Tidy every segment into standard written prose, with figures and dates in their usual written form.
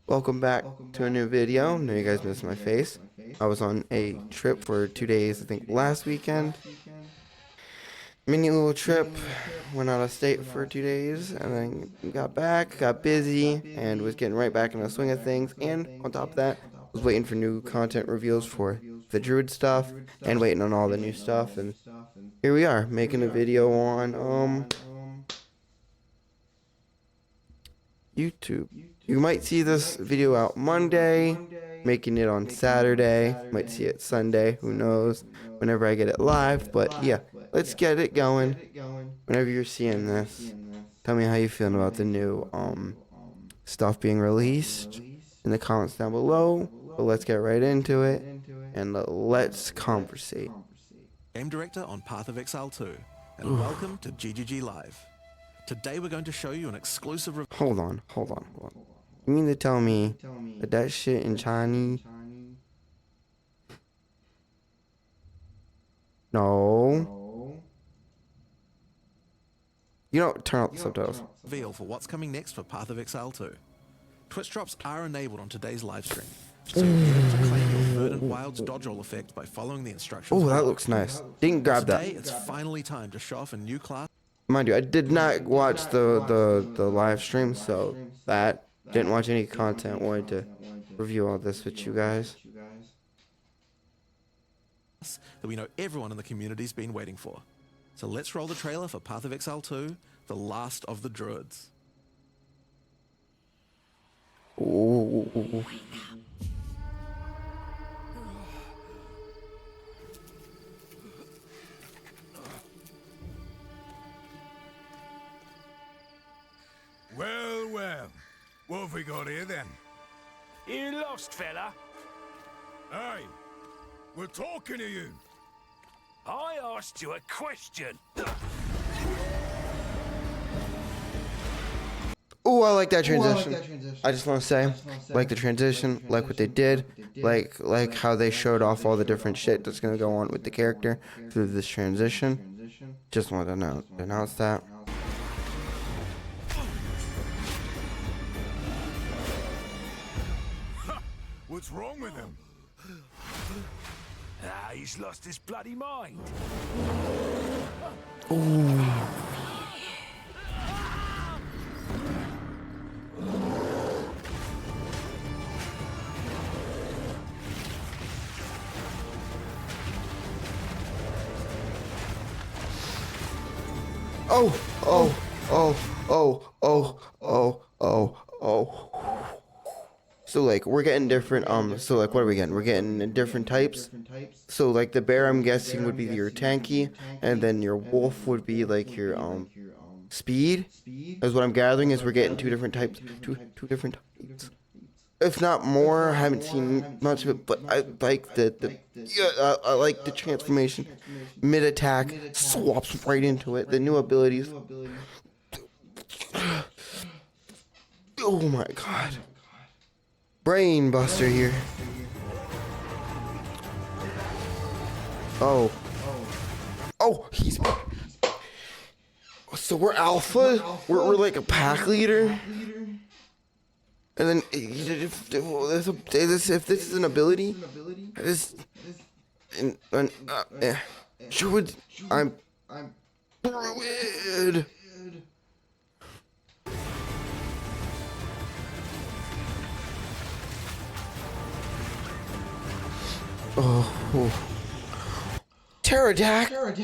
Welcome back to a new video. I know you guys missed my face. I was on a trip for 2 days, I think last weekend. Mini little trip. Went out of state for 2 days and then got back, got busy, and was getting right back in the swing of things. And on top of that, was waiting for new content reveals for the Druid stuff and waiting on all the new stuff. And here we are, making a video on YouTube. You might see this video out Monday, making it on Saturday. Might see it Sunday, who knows, whenever I get it live. But yeah, let's get it going. Whenever you're seeing this, tell me how you feeling about the new stuff being released in the comments down below. But let's get right into it and let's conversate. Game director on Path of Exile 2, and welcome to GGG Live. Today we're going to show you an exclusive Hold on. You mean to tell me that shit in Chinese? No. You know, turn off the subtitles. reveal for what's coming next for Path of Exile 2. Twitch drops are enabled on today's live stream, so you'll be able to claim your Verdant Wilds dodge roll effect by following the instructions. Oh, that looks nice. Didn't grab that. Today it's finally time to show off a new class. Mind you, I did not watch the live stream, so that didn't watch any content. Wanted to review all this with you guys. That we know everyone in the community's been waiting for. So let's roll the trailer for Path of Exile 2, The Last of the Druids. Ooh. Well, what have we got here then? You lost, fella? Hey, we're talking to you. I asked you a question. Ooh, I like that transition. I just want to say, like the transition, like what they did, like how they showed off all the different shit that's gonna go on with the character through this transition. Just wanted to announce that. What's wrong with him? Ah, he's lost his bloody mind. Oh. So like we're getting different so like what are we getting? We're getting different types. So like the bear I'm guessing would be your tanky, and then your wolf would be like your speed. As what I'm gathering is we're getting two different types. Two different types. If not more, I haven't seen much of it, but I like I like the transformation. Mid attack swaps right into it. The new abilities. Oh my god. Brain buster here. Oh, he's. So we're alpha. We're like a pack leader. And then if this is an ability, Druid, I'm Druid. Oh. Pterodactyl.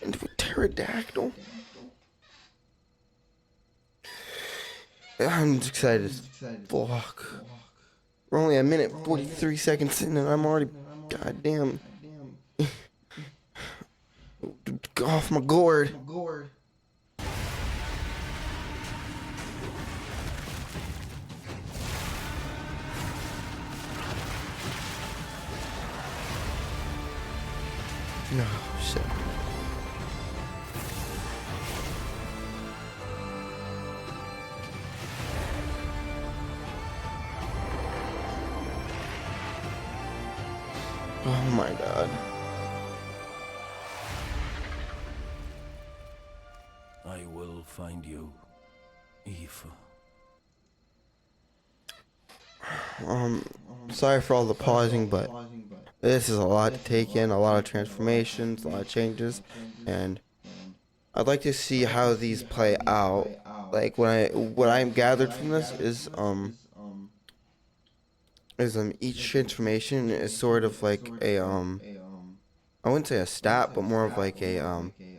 Into a pterodactyl. I'm excited. Fuck. We're only a minute 43 seconds in and I'm already goddamn. Go off my gourd. No, shit. Oh my god. I will find find you, Eve. Sorry for all the pausing, but this is a lot to take in, a lot of transformations, a lot of changes, and I'd like to see how these play out. Like what I'm gathered from this is each transformation is sort of like a I wouldn't say a stat, but more of like a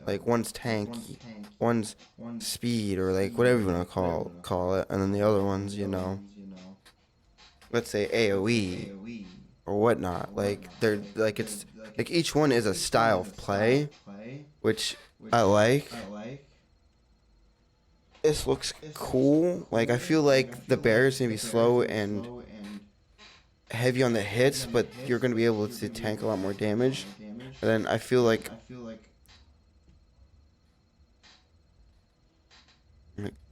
like one's tanky, one's speed, or like whatever you want to call it, and then the other ones, you know, let's say AOE or whatnot. Like they're like it's like each one is a style of play, which I like. This looks cool. Like I feel like the bear's gonna be slow and heavy on the hits, but you're gonna be able to tank a lot more damage. And then I feel like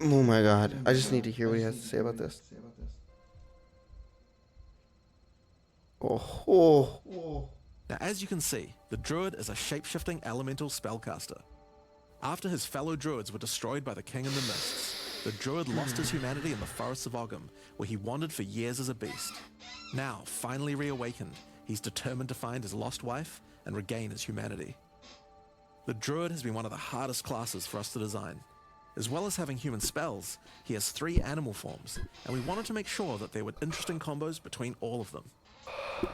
oh my god, I just need to hear what he has to say about this. Oh. Now, as you can see, the Druid is a shape-shifting elemental spellcaster. After his fellow Druids were destroyed by the King in the Mists, the Druid lost his humanity in the forests of Ogham, where he wandered for years as a beast. Now, finally reawakened, he's determined to find his lost wife and regain his humanity. The Druid has been one of the hardest classes for us to design. As well as having human spells, he has 3 animal forms, and we wanted to make sure that there were interesting combos between all of them.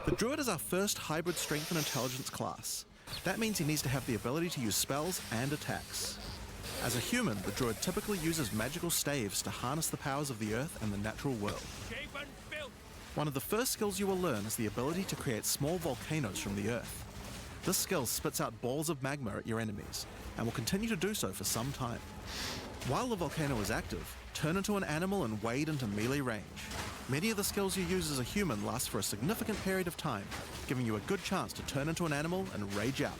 The Druid is our first hybrid strength and intelligence class. That means he needs to have the ability to use spells and attacks. As a human, the Druid typically uses magical staves to harness the powers of the earth and the natural world. One of the first skills you will learn is the ability to create small volcanoes from the earth. This skill spits out balls of magma at your enemies, and will continue to do so for some time. While the volcano is active, turn into an animal and wade into melee range. Many of the skills you use as a human last for a significant period of time, giving you a good chance to turn into an animal and rage out.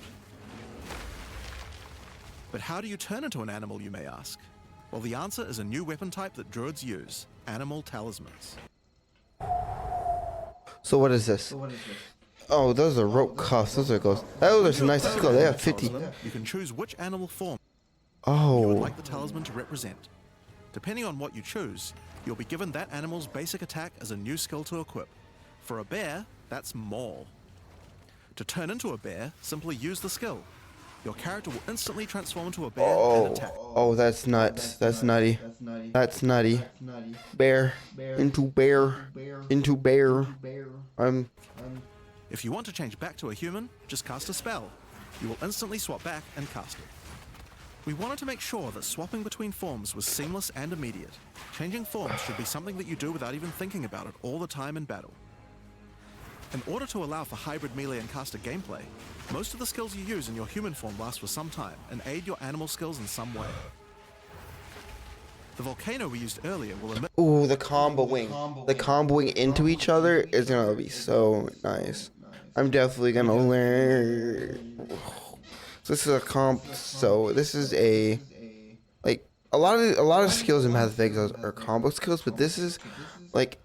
But how do you turn into an animal, you may ask? Well, the answer is a new weapon type that Druids use, animal talismans. So what is this? Oh, those are rope cuffs. Those are ghosts. Oh, there's some nice skills. They have 50. You can choose which animal form you would Oh. like the talisman to represent. Depending on what you choose, you'll be given that animal's basic attack as a new skill to equip. For a bear, that's maul. To turn into a bear, simply use the skill. Your character will instantly transform into a bear and attack. Oh, that's nuts. That's nutty. That's nutty. Bear. Into bear. Into bear. If you want to change back to a human, just cast a spell. You will instantly swap back and cast it. We wanted to make sure that swapping between forms was seamless and immediate. Changing forms should be something that you do without even thinking about it all the time in battle. In order to allow for hybrid melee and caster gameplay, most of the skills you use in your human form last for some time and aid your animal skills in some way. The volcano we used earlier will emit. Ooh, the comboing. The comboing into each other is gonna be so nice. I'm definitely gonna learn. So this is a comp. So this is a like a lot of skills in Path of Exile are combo skills, but this is like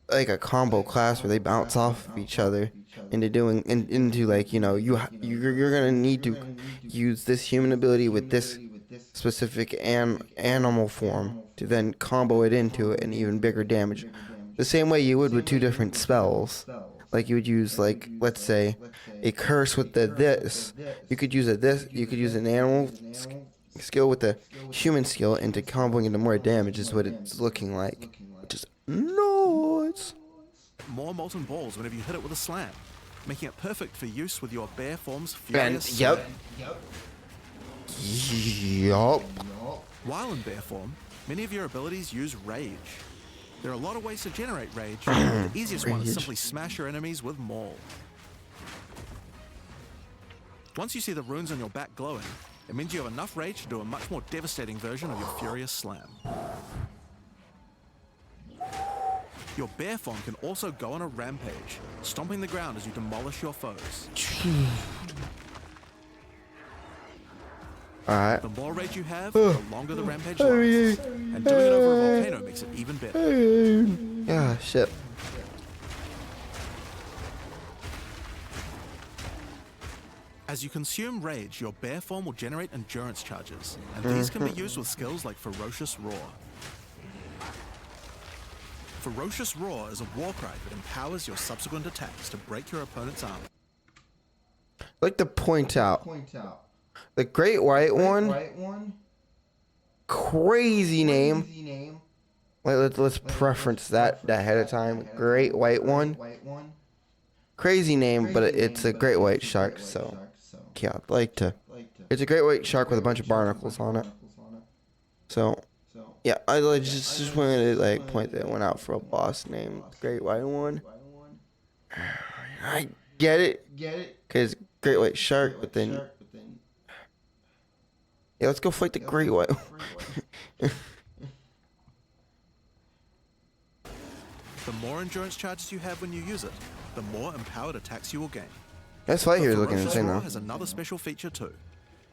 a combo class where they bounce off of each other into like, you know, you're gonna need to use this human ability with this specific animal form to then combo it into an even bigger damage. The same way you would with 2 different spells. Like you would use, like, let's say a curse with this. You could use you could use an animal skill with the human skill into comboing into more damage is what it's looking like. Which is nuts. More molten balls whenever you hit it with a slam, making it perfect for use with your bear form's And furious yup. While in bear form, many of your abilities use rage. There are a lot of ways to generate rage, but the easiest one is simply smash your enemies with maul. Once you see the runes on your back glowing, it means you have enough rage to do a much more devastating version of your furious slam. Your bear form can also go on a rampage, stomping the ground as you demolish your foes. Alright. The more rage you have, the longer the rampage lasts, and doing it over a volcano makes it even better. Yeah, shit. As you consume rage, your bear form will generate endurance charges, and these can be used with skills like Ferocious Roar. Ferocious Roar is a war cry that empowers your subsequent attacks to break your opponent's armor. I'd like to point out the Great White One. Crazy name. Let's preference that ahead of time. Great White One. Crazy name, but it's a great white shark. So yeah, I'd like to. It's a great white shark with a bunch of barnacles on it. So yeah, I just wanted to like point that one out for a boss named Great White One. I get it, cause great white shark, but then yeah, let's go fight the great white. The more endurance charges you have when you use it, the more empowered attacks you will gain. This fight here is But looking Ferocious insane Roar though. has another special feature too.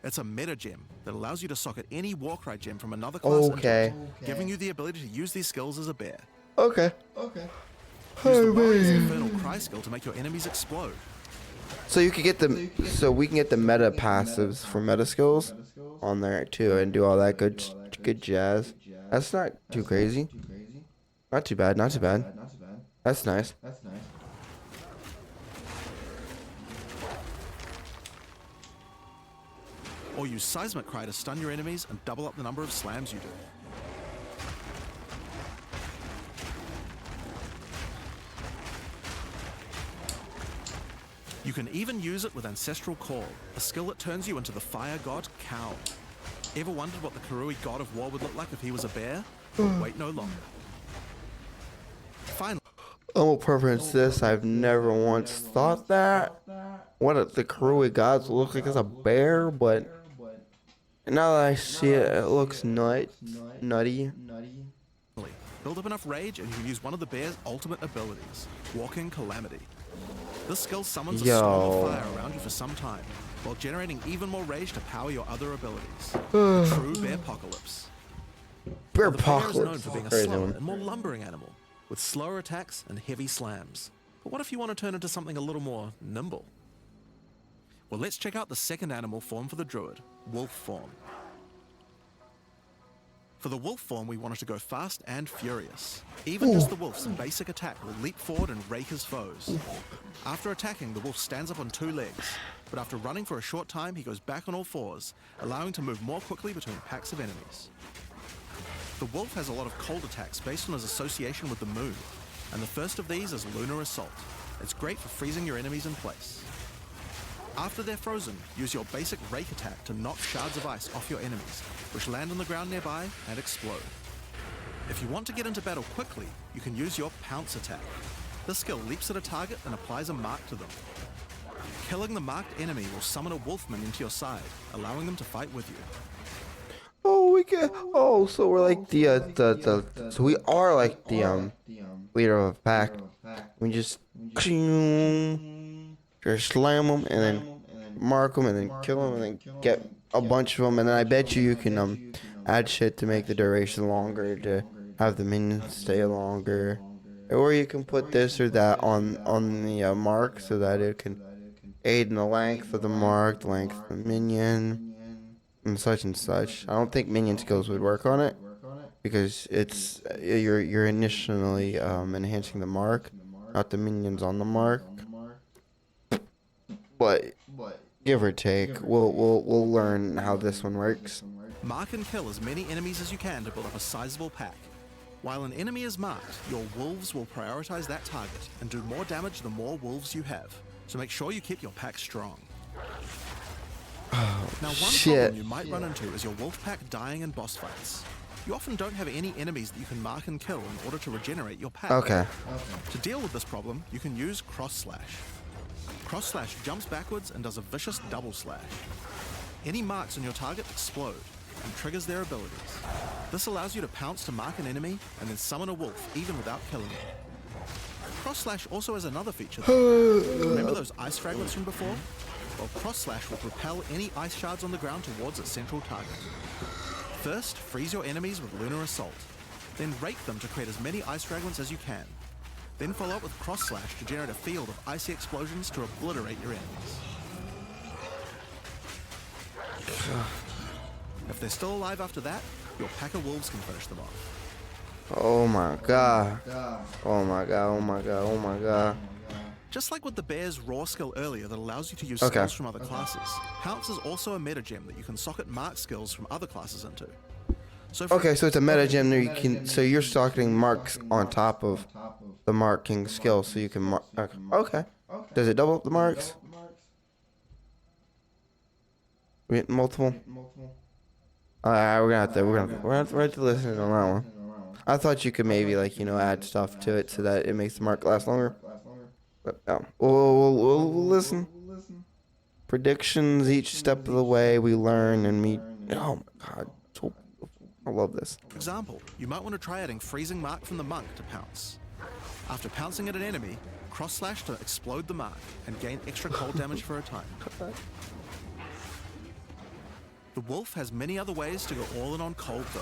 It's a meta gem that allows you to socket any Warcry gem from another class into Okay. it, giving you the ability to use these skills as a bear. Okay. Use the Warrior's Infernal Cry skill to make your enemies explode. So you could get the we can get the meta passives for meta skills on there too, and do all that good jazz. That's not too crazy. Not too bad. That's nice. Or use Seismic Cry to stun your enemies and double up the number of slams you do. You can even use it with Ancestral Call, a skill that turns you into the fire god Cow. Ever wondered what the Karui god of war would look like if he was a bear? Wait no longer. Finally, I will preference this. I've never once thought that. What the Karui gods look like as a bear, but now that I see it, it looks nutty. build up enough rage and you can use one of the bear's ultimate abilities, Walking Calamity. This skill summons a storm of fire around you for some time, while generating even more rage to power your other abilities. The true Bear Apocalypse. Bear The bear is known apocalypse. for being a Crazy slower one. and more lumbering animal, with slower attacks and heavy slams. But what if you want to turn into something a little more nimble? Well, let's check out the second animal form for the Druid, Wolf form. For the wolf form, we wanted to go fast and furious. Even just the wolf's basic attack will leap forward and rake his foes. After attacking, the wolf stands up on two legs, but after running for a short time, he goes back on all fours, allowing to move more quickly between packs of enemies. The wolf has a lot of cold attacks based on his association with the moon, and the first of these is Lunar Assault. It's great for freezing your enemies in place. After they're frozen, use your basic rake attack to knock shards of ice off your enemies, which land on the ground nearby and explode. If you want to get into battle quickly, you can use your pounce attack. This skill leaps at a target and applies a mark to them. Killing the marked enemy will summon a wolfman into your side, allowing them to fight with you. Oh, we get. Oh, so we're like so we are like the leader of a pack. We just slam them and then mark them and then kill them and then get a bunch of them, and then I bet you can add shit to make the duration longer to have the minions stay longer, or you can put this or that on the mark so that it can aid in the length of the mark, the length of the minion, and such and such. I don't think minion skills would work on it because it's you're initially enhancing the mark, not the minions on the mark. But give or take, we'll learn how this one works. Mark and kill as many enemies as you can to build up a sizable pack. While an enemy is marked, your wolves will prioritize that target and do more damage the more wolves you have. So make sure you keep your pack strong. Now, one problem you might run into is your wolf pack dying in boss fights. You often don't have any enemies that you can mark and kill in order to regenerate your pack. Okay. To deal with this problem, you can use Cross Slash. Cross Slash jumps backwards and does a vicious double slash. Any marks on your target explode and triggers their abilities. This allows you to pounce to mark an enemy and then summon a wolf even without killing it. Cross Slash also has another feature though. Remember those ice fragments from before? Well, Cross Slash will propel any ice shards on the ground towards its central target. First, freeze your enemies with Lunar Assault. Then rake them to create as many ice fragments as you can. Then follow up with Cross Slash to generate a field of icy explosions to obliterate your enemies. If they're still alive after that, your pack of wolves can finish them off. Oh my god. Oh my god. Oh my god. Oh my god. Just like with the bear's raw skill earlier that allows you to use Okay. skills from other classes, Pounce is also a meta gem that you can socket mark skills from other classes into. So Okay, so it's a meta gem there you can. So you're stocking marks on top of the marking skill, so you can mark. Okay. Does it double up the marks? We get multiple. We're gonna have to listen on that one. I thought you could maybe like add stuff to it so that it makes the mark last longer. But we'll listen. Predictions each step of the way we learn and meet. Oh my god, so I love this. for example, you might want to try adding freezing mark from the monk to Pounce. After pouncing at an enemy, cross slash to explode the mark and gain extra cold damage for a time. The wolf has many other ways to go all in on cold though.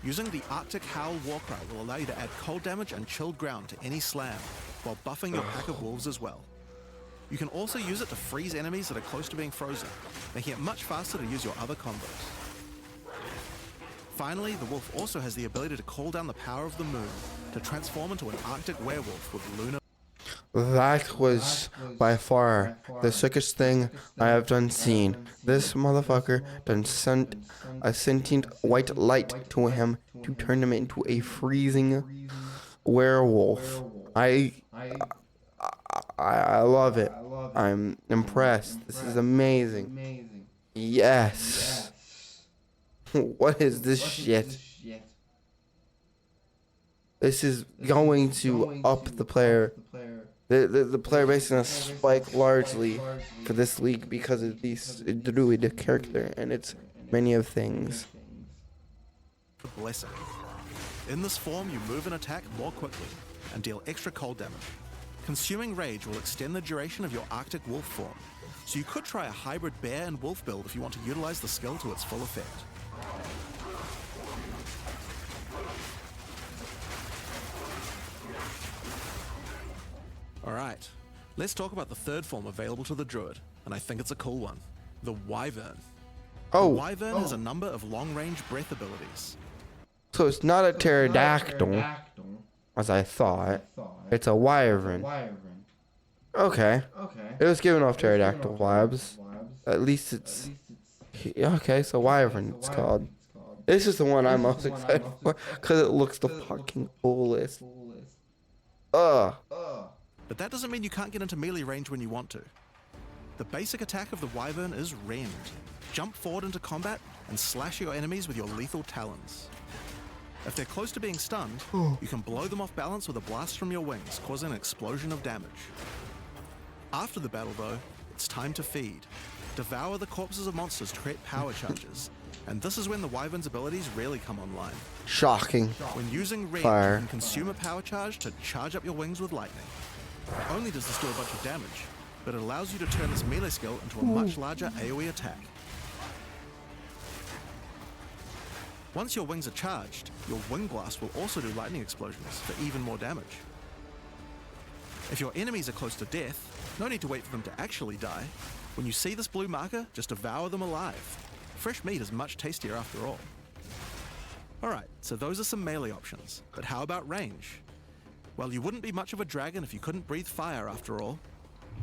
Using the Arctic Howl Warcry will allow you to add cold damage and chilled ground to any slam, while buffing your pack of wolves as well. You can also use it to freeze enemies that are close to being frozen, making it much faster to use your other combos. Finally, the wolf also has the ability to call down the power of the moon to transform into an Arctic werewolf with lunar. That was by far the sickest thing I have done seen. This motherfucker done sent a sentient white light to him to turn him into a freezing werewolf. I love it. I'm impressed. This is amazing. Yes. What is this shit? This is going to up the player. The player base is going to spike largely for this league because of the Druid character and its many of things. Blessing. In this form, you move and attack more quickly and deal extra cold damage. Consuming Rage will extend the duration of your Arctic Wolf form, so you could try a hybrid bear and wolf build if you want to utilize the skill to its full effect. Alright, let's talk about the third form available to the Druid, and I think it's a cool one. The Wyvern. The Wyvern has a number of long-range breath abilities. So it's not a pterodactyl, as I thought. It's a wyvern. Okay. It was giving off pterodactyl vibes. At least it's... Okay, so wyvern it's called. This is the one I'm most excited for, because it looks the fucking coolest. But that doesn't mean you can't get into melee range when you want to. The basic attack of the Wyvern is Rend. Jump forward into combat and slash your enemies with your lethal talons. If they're close to being stunned, you can blow them off balance with a blast from your wings, causing an explosion of damage. After the battle though, it's time to feed. Devour the corpses of monsters to create power charges, and this is when the Wyvern's abilities really come online. Shocking. When using Rend, Fire. you can consume a power charge to charge up your wings with lightning. Not only does this do a bunch of damage, but it allows you to turn this melee skill into a much larger AoE attack. Once your wings are charged, your wing blast will also do lightning explosions for even more damage. If your enemies are close to death, no need to wait for them to actually die. When you see this blue marker, just devour them alive. Fresh meat is much tastier after all. Alright, so those are some melee options, but how about range? Well, you wouldn't be much of a dragon if you couldn't breathe fire after all.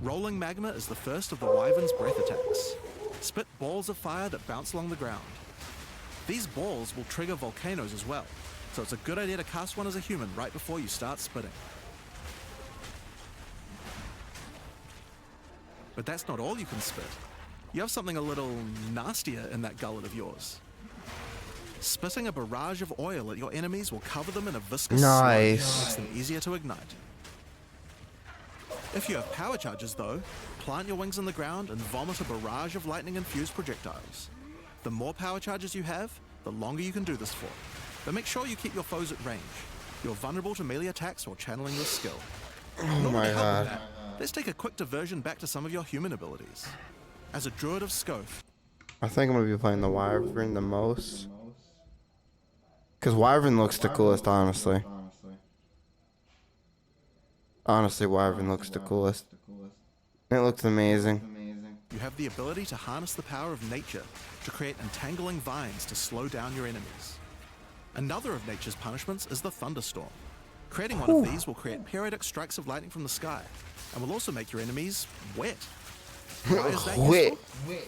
Rolling Magma is the first of the Wyvern's breath attacks. Spit balls of fire that bounce along the ground. These balls will trigger volcanoes as well, so it's a good idea to cast one as a human right before you start spitting. But that's not all you can spit. You have something a little nastier in that gullet of yours. Spitting a barrage of oil at your enemies will cover them in a viscous sludge that makes them easier to ignite. If you have power charges though, plant your wings in the ground and vomit a barrage of lightning-infused projectiles. The more power charges you have, the longer you can do this for. But make sure you keep your foes at range. You're vulnerable to melee attacks while channeling this skill. Oh my god. Let's take a quick diversion back to some of your human abilities. As a Druid of Scoth, I think I'm going to be playing the wyvern the most. Because wyvern looks the coolest, honestly. Honestly, wyvern looks the coolest. It looks amazing. you have the ability to harness the power of nature to create entangling vines to slow down your enemies. Another of nature's punishments is the thunderstorm. Creating one of these will create periodic strikes of lightning from the sky, and will also make your enemies wet. Why is that Wet. useful?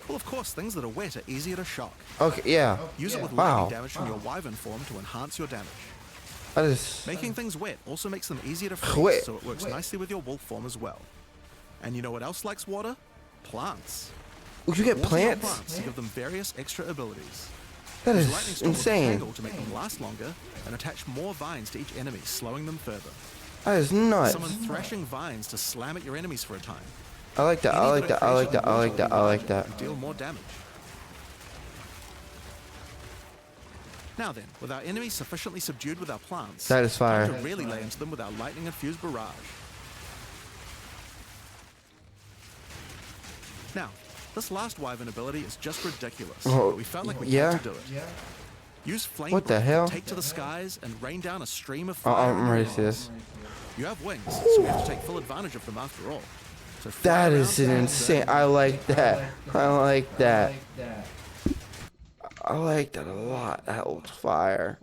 Well, of course, things that are wet are easier to shock. Okay, yeah. Use it with Wow. lightning damage from your wyvern form to enhance your damage. That is... Making things wet also makes them easier to freeze, Wet. so it works nicely with your wolf form as well. And you know what else likes water? Plants. Oh, you get Water your plants? plants to give them various extra abilities. That Use is lightning storm with insane. Tangle to make them last longer, and attach more vines to each enemy, slowing them further. That is nuts. Summon thrashing vines to slam at your enemies for a time. I like that. I like that. I like that. I like that. I like that. And deal more damage. Now then, with our enemies sufficiently subdued with our plants, That is fire. time to really lay into them with our lightning-infused barrage. Now, this last wyvern ability is just ridiculous. Oh, but we felt like we yeah? had to do it. Use flame What the breath hell? to take to the skies and rain down a stream of Oh, fire. I'm on ready your to see this. enemies. You have wings, so we have to take full advantage of them after all. So fly That around is an and insane. burn. I like that. I like that. I like that a lot. That looks fire.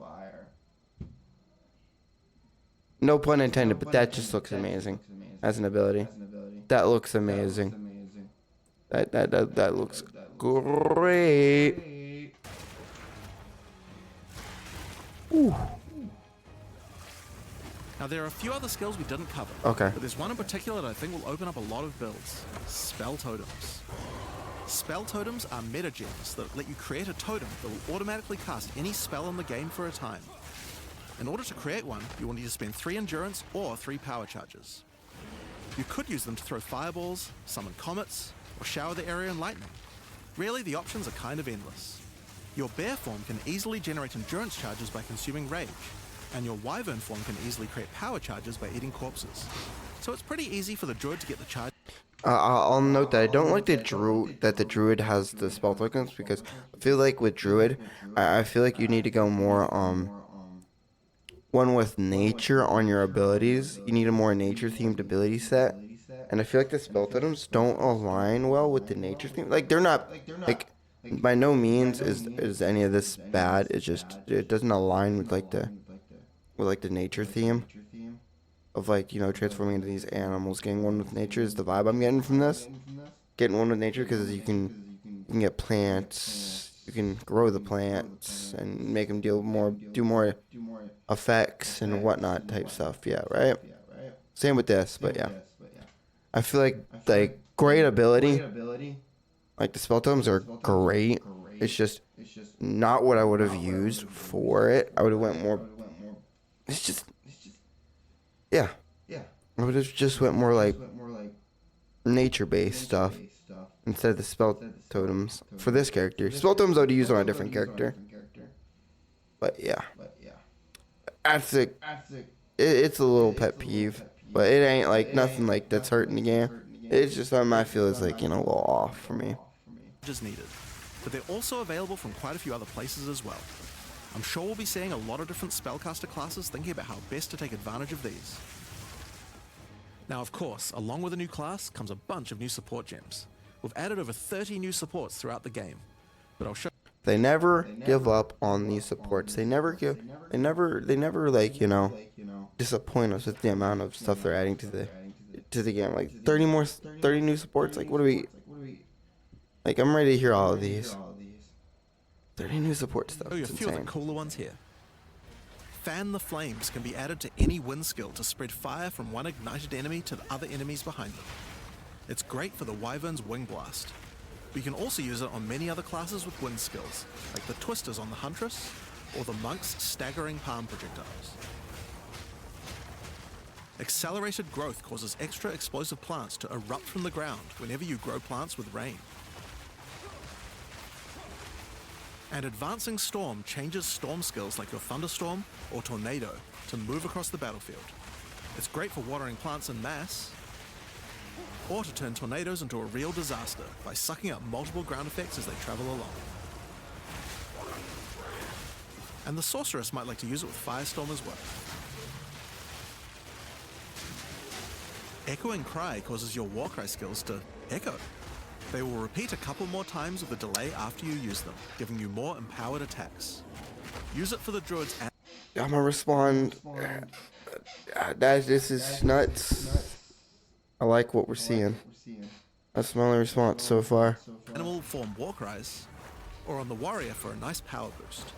No pun intended, but that just looks amazing as an ability. That looks amazing. That looks great. Ooh. Now there are a few other skills we didn't cover. Okay. But there's one in particular that I think will open up a lot of builds. Spell totems. Spell totems are meta gems that let you create a totem that will automatically cast any spell in the game for a time. In order to create one, you will need to spend 3 endurance or 3 power charges. You could use them to throw fireballs, summon comets, or shower the area in lightning. Really, the options are kind of endless. Your bear form can easily generate endurance charges by consuming rage, and your wyvern form can easily create power charges by eating corpses. So it's pretty easy for the druid to get the charge. I'll note that I don't like the druid has the spell tokens, because I feel like with druid, I feel like you need to go more one with nature on your abilities. You need a more nature themed ability set, and I feel like the spell totems don't align well with the nature theme. Like they're not like by no means is any of this bad. It's just it doesn't align with like the nature theme of, like, you know, transforming into these animals. Getting one with nature is the vibe I'm getting from this. Getting one with nature because you can get plants, you can grow the plants and make them do more effects and whatnot type stuff. Yeah, right. Same with this, but yeah, I feel like great ability. Like the spell totems are great. It's just not what I would have used for it. I would have went more. It's just. Yeah. I would have just went more like nature-based stuff instead of the spell totems for this character. Spell totems I would use on a different character. But yeah. It's a little pet peeve. But it ain't like nothing like that's hurting the game. It's just something I feel is like, you know, a little off for me. Is needed, but they're also available from quite a few other places as well. I'm sure we'll be seeing a lot of different spellcaster classes thinking about how best to take advantage of these. Now, of course, along with a new class comes a bunch of new support gems. We've added over 30 new supports throughout the game, but I'll show. They never give up on these supports. They never like, you know, disappoint us with the amount of stuff they're adding to the game. Like 30 new supports. Like what do we? Like I'm ready to hear all of these. 30 new support stuff. Show you a It's few of the insane. cooler ones here. Fan the Flames can be added to any wind skill to spread fire from one ignited enemy to the other enemies behind them. It's great for the Wyvern's Wing Blast. But you can also use it on many other classes with wind skills, like the Twisters on the Huntress, or the Monk's Staggering Palm Projectiles. Accelerated growth causes extra explosive plants to erupt from the ground whenever you grow plants with rain. And Advancing Storm changes storm skills like your Thunderstorm or Tornado to move across the battlefield. It's great for watering plants en masse, or to turn tornadoes into a real disaster by sucking up multiple ground effects as they travel along. And the Sorceress might like to use it with Firestorm as well. Echoing Cry causes your Warcry skills to echo. They will repeat a couple more times with a delay after you use them, giving you more empowered attacks. Use it for the druids and I'm gonna respond. This is nuts. I like what we're seeing. That's my only response so far. animal form war cries, or on the warrior for a nice power boost.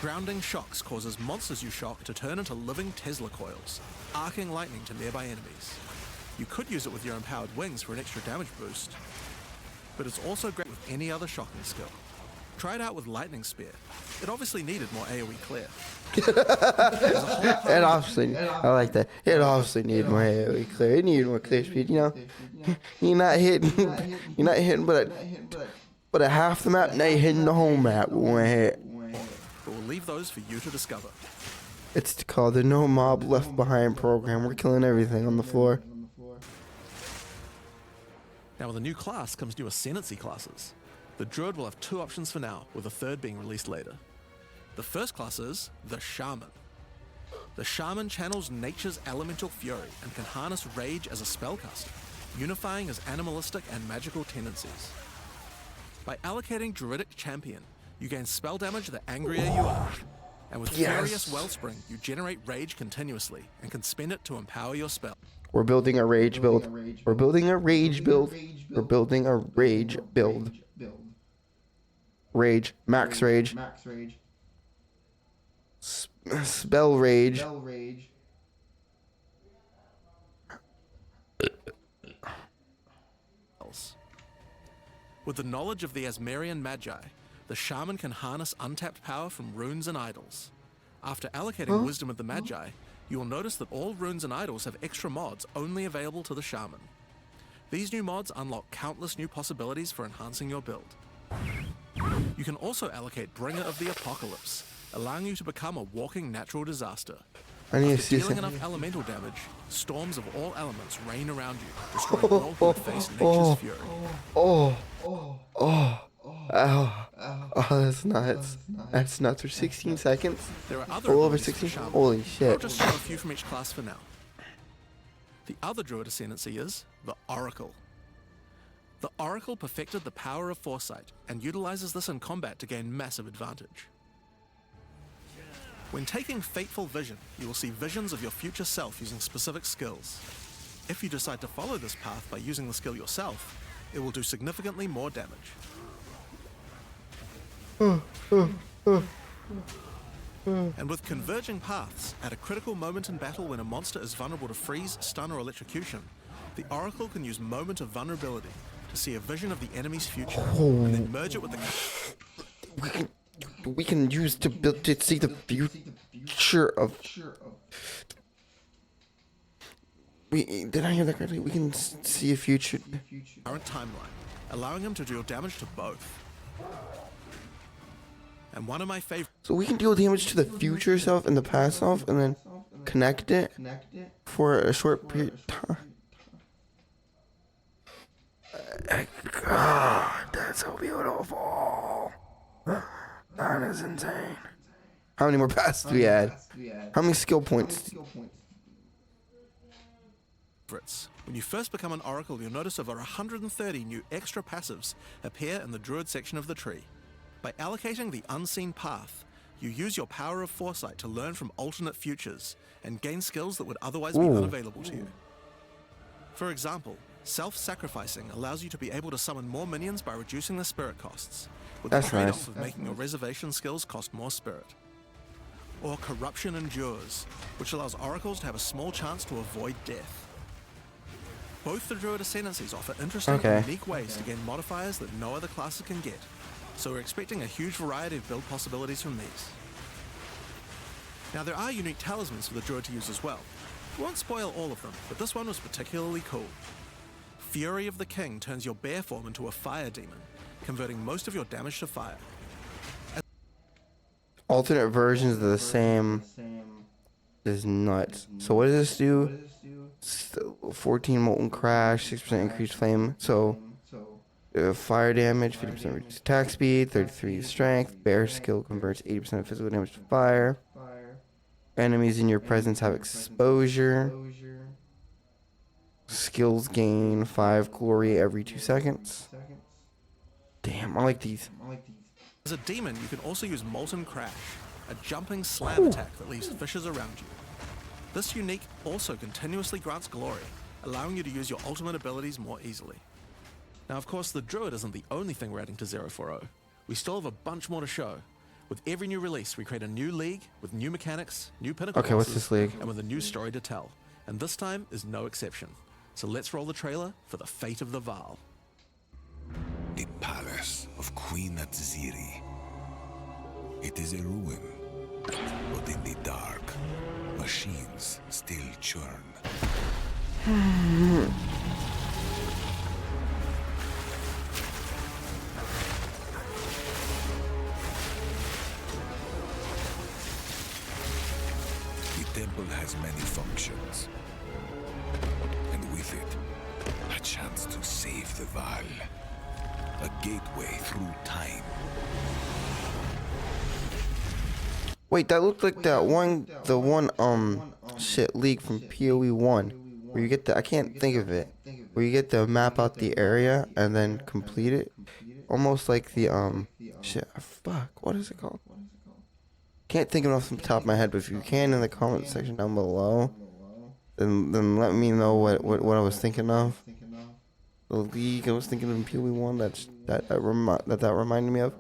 Grounding shocks causes monsters you shock to turn into living Tesla coils, arcing lightning to nearby enemies. You could use it with your empowered wings for an extra damage boost, but it's also great with any other shocking skill. Try it out with Lightning Spear. It obviously needed more AoE clear. It obviously, I like that. It obviously needed more AoE clear. It needed more clear speed, you know. You're not hitting but a half the map. Now you're hitting the whole map with one hit. But we'll leave those for you to discover. It's called the No Mob Left Behind program. We're killing everything on the floor. Now with a new class comes new Ascendancy classes. The Druid will have two options for now, with a third being released later. The first class is the Shaman. The Shaman channels nature's elemental fury and can harness rage as a spellcaster, unifying his animalistic and magical tendencies. By allocating Druidic Champion, you gain spell damage the angrier you are. And with Furious Wellspring, you generate rage continuously and can spend it to empower your spell. We're building a rage build. We're building a rage build. We're building a rage build. Rage. Max rage. Spell rage. With the knowledge of the Asmerian Magi, the Shaman can harness untapped power from runes and idols. After allocating Wisdom of the Magi, you will notice that all runes and idols have extra mods only available to the Shaman. These new mods unlock countless new possibilities for enhancing your build. You can also allocate Bringer of the Apocalypse, allowing you to become a walking natural disaster. I need to After see dealing some. enough elemental damage, storms of all elements rain around you, destroying all who would face nature's fury. That's nuts. That's nuts for 16 seconds. There are other All over abilities for 16. Shaman. Holy I'll shit. just show a few from each class for now. The other Druid Ascendancy is the Oracle. The Oracle perfected the power of foresight and utilizes this in combat to gain massive advantage. When taking Fateful Vision, you will see visions of your future self using specific skills. If you decide to follow this path by using the skill yourself, it will do significantly more damage. And with Converging Paths, at a critical moment in battle when a monster is vulnerable to freeze, stun, or electrocution, the Oracle can use Moment of Vulnerability to see a vision of the enemy's future, and then merge it with the... We can use to build to see the future of. Did I hear that correctly? We can see a future. current timeline, allowing him to deal damage to both. And one of my favorite... So we can deal damage to the future self and the past self, and then connect it for a short period of time. God, that's so beautiful. That is insane. How many more paths do we add? How many skill points? When you first become an Oracle, you'll notice over 130 new extra passives appear in the Druid section of the tree. By allocating the Unseen Path, you use your power of foresight to learn from alternate futures and gain skills that would otherwise be unavailable to you. For example, self-sacrificing allows you to be able to summon more minions by reducing the spirit costs, with the trade-off of making your reservation skills cost more spirit. Or Corruption Endures, which allows Oracles to have a small chance to avoid death. Both the Druid Ascendancies offer interesting and unique ways to gain modifiers that no other classes can get, so we're expecting a huge variety of build possibilities from these. Now there are unique talismans for the Druid to use as well. We won't spoil all of them, but this one was particularly cool. Fury of the King turns your bear form into a fire demon, converting most of your damage to fire. Alternate versions of the same is nuts. So what does this do? 14 molten crash, 6% increased flame. So fire damage, 50% reduced attack speed, 33 strength. Bear skill converts 80% of physical damage to fire. Enemies in your presence have exposure. Skills gain 5 glory every 2 seconds. Damn, I like these. As a demon, you can also use Molten Crash, a jumping slam attack that leaves fissures around you. This unique also continuously grants glory, allowing you to use your ultimate abilities more easily. Now, of course, the Druid isn't the only thing we're adding to 040. We still have a bunch more to show. With every new release, we create a new league with new mechanics, new pinnacle Okay, what's bosses, this league? and with a new story to tell. And this time is no exception. So let's roll the trailer for the fate of the Vaal. The palace of Queen Atziri. It is a ruin, but in the dark, machines still churn. The temple has many functions, and with it, a chance to save the Vaal. A gateway through time. Wait, that looked like the one shit league from PoE 1 where you get the, I can't think of it, where you get to map out the area and then complete it, almost like the shit, fuck, what is it called? Can't think of it off the top of my head, but if you can in the comment section down below, then let me know what I was thinking of. The league I was thinking of in PoE 1 that reminded me of.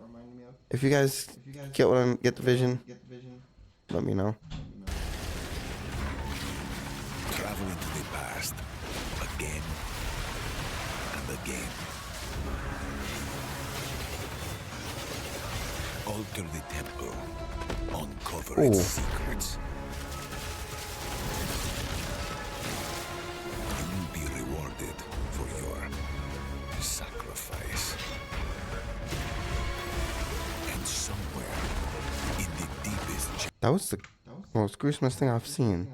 If you guys get the vision, let me know. Travel into the past again and again. Alter the temple. Uncover its secrets. You will be rewarded for your sacrifice. And somewhere in the deepest That was the most gruesomest thing I've seen.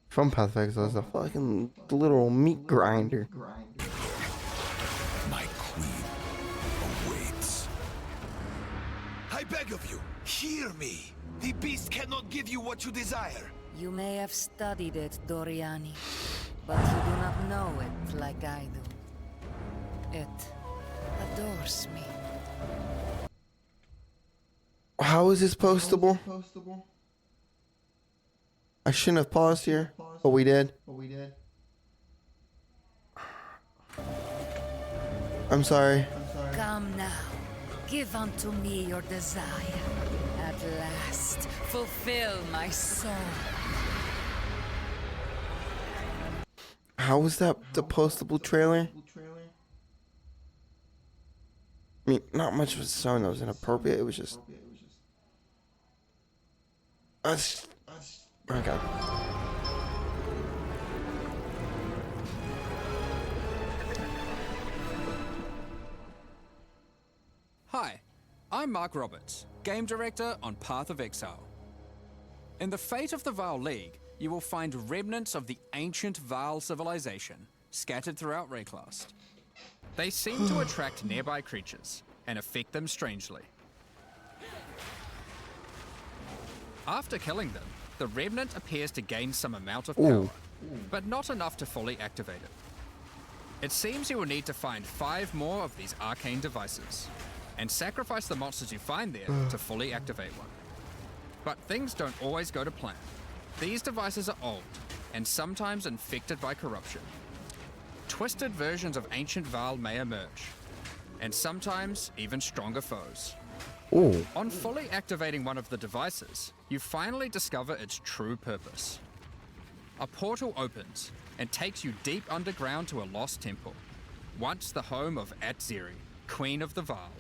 From Path of Exile is a fucking literal meat grinder. my queen awaits. I beg of you, hear me. The beast cannot give you what you desire. You may have studied it, Doriani, but you do not know it like I do. It adores me. How is this postable? I shouldn't have paused here, but we did. I'm sorry. Come now, give unto me your desire. At last, fulfill my soul. How was that the postable trailer? I mean, not much was shown that was inappropriate. It was just. Okay. Hi, I'm Mark Roberts, Game Director on Path of Exile. In the fate of the Vaal League, you will find remnants of the ancient Vaal civilization scattered throughout Wraeclast. They seem to attract nearby creatures and affect them strangely. After killing them, the remnant appears to gain some amount of power, but not enough to fully activate it. It seems you will need to find 5 more of these arcane devices, and sacrifice the monsters you find there to fully activate one. But things don't always go to plan. These devices are old, and sometimes infected by corruption. Twisted versions of ancient Vaal may emerge, and sometimes even stronger foes. Ooh. On fully activating one of the devices, you finally discover its true purpose. A portal opens and takes you deep underground to a lost temple, once the home of Atziri, Queen of the Vaal.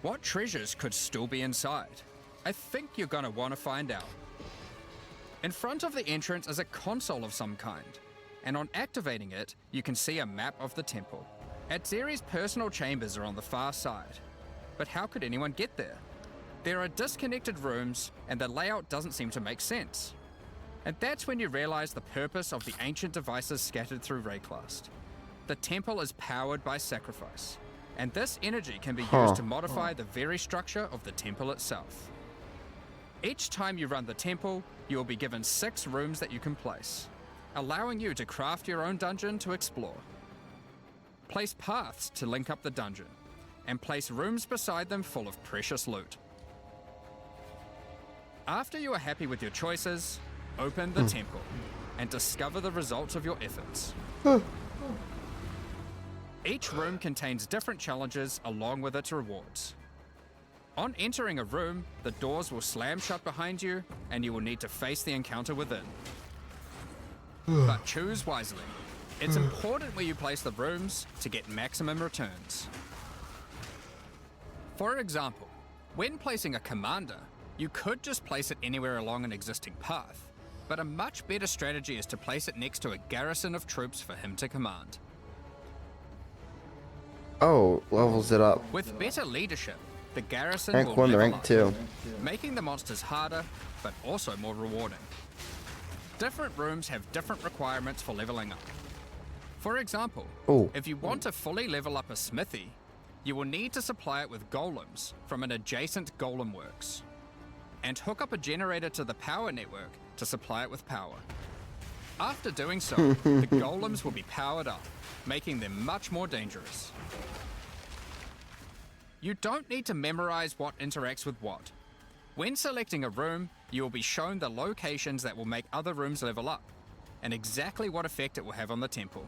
What treasures could still be inside? I think you're gonna want to find out. In front of the entrance is a console of some kind, and on activating it, you can see a map of the temple. Atziri's personal chambers are on the far side. But how could anyone get there? There are disconnected rooms, and the layout doesn't seem to make sense. And that's when you realize the purpose of the ancient devices scattered through Wraeclast. The temple is powered by sacrifice, and this energy can be used to modify the very structure of the temple itself. Each time you run the temple, you will be given 6 rooms that you can place. allowing you to craft your own dungeon to explore. Place paths to link up the dungeon, and place rooms beside them full of precious loot. After you are happy with your choices, open the temple and discover the results of your efforts. Each room contains different challenges along with its rewards. On entering a room, the doors will slam shut behind you and you will need to face the encounter within. But choose wisely. It's important where you place the rooms to get maximum returns. For example, when placing a commander, you could just place it anywhere along an existing path, but a much better strategy is to place it next to a garrison of troops for him to command. Oh, levels it up. With better leadership, the garrison Rank will 1 to level rank up, 2. making the monsters harder, but also more rewarding. Different rooms have different requirements for leveling up. For example, Ooh. if you want to fully level up a smithy, you will need to supply it with golems from an adjacent golem works, and hook up a generator to the power network to supply it with power. After doing so, the golems will be powered up, making them much more dangerous. You don't need to memorize what interacts with what. When selecting a room, you will be shown the locations that will make other rooms level up, and exactly what effect it will have on the temple.